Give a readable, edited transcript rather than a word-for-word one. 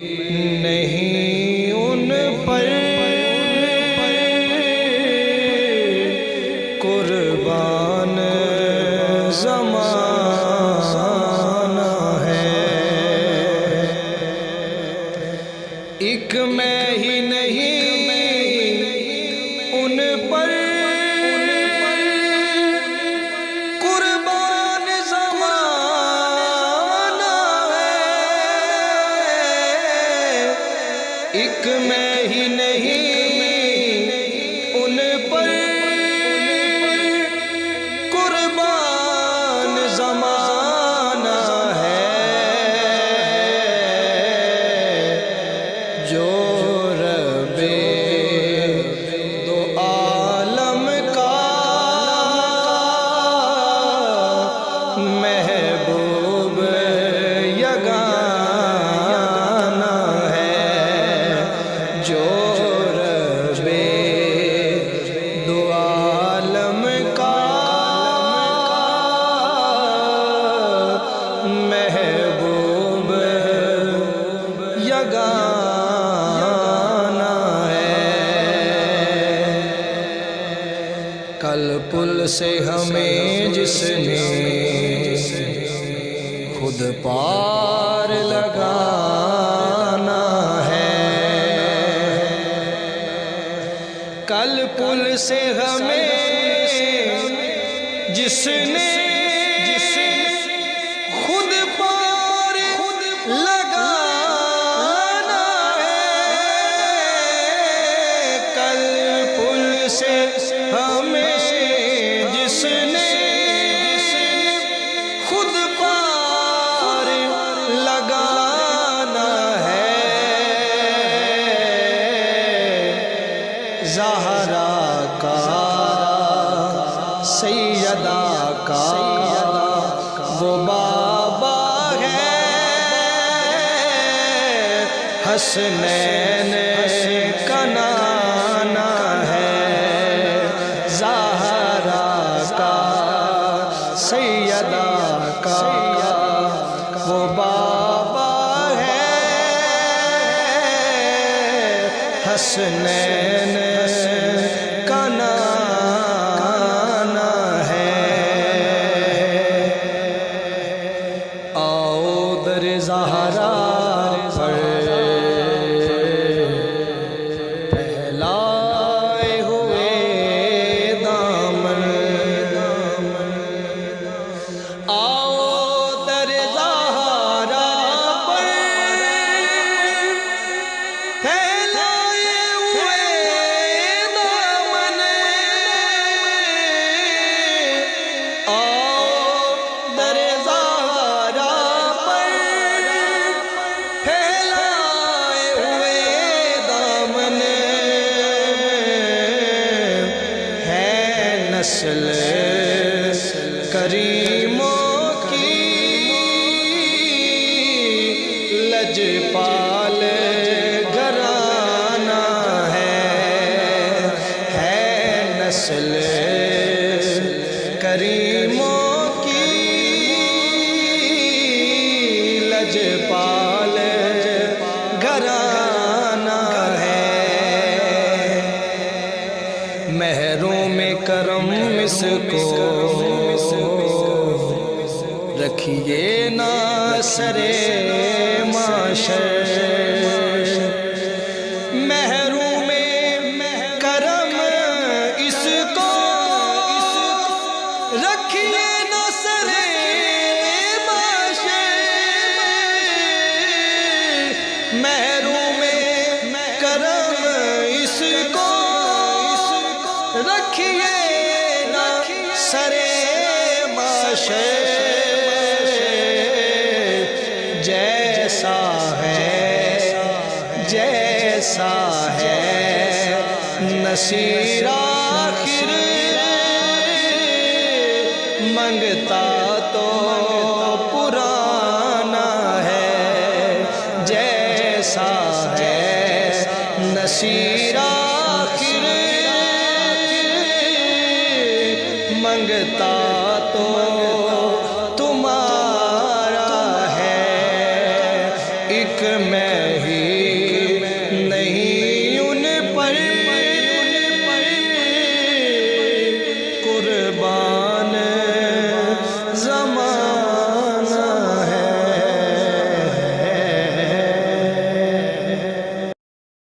نہیں ان پر قربان زمانہ ہے، ایک میں ہی نہیں ان پر قربان زمانہ ہے، ایک میں ہی نہیں ان پر قربان زمانہ ہے، جو رب دو عالم کا محبوب یگانہ ہے، جو رب دو عالم کا محبوب یگانہ ہے۔ کل پل سے ہمیں جس نے خود پار لگانا ہے، کل پل سے ہمیں جس نے خود پار لگانا ہے، کل پل سے ہمیں جس نے خود پار لگانا ہے، زہرا کا سیدہ کا وہ بابا ہے، حسنین کا نانا ہے، زہرا کا سیدہ کا وہ بابا ہے، حسنین کا نانا ہے۔ آؤ در زہرا پر پھیلائے ہوئے دامن، آؤ در زہرا پر پھیلائے ہوئے دامن، آؤ در زہرا پر پھیلائے ہوئے دامن، ہے نسل کریموں کی لجپال گھرانہ ہے نسل کریموں کی لجپال گھرانہ ہے، محروم کرم اس کو رکھیے نا سرے معاشر، محروم کرم اس کو رکھیے نا سرے معاشر، محروم کرم اس کو رکھیے نا سرے معاشر، جیسا ہے نصیر آخر منگتا تو پرانا ہے، جیسا ہے نصیر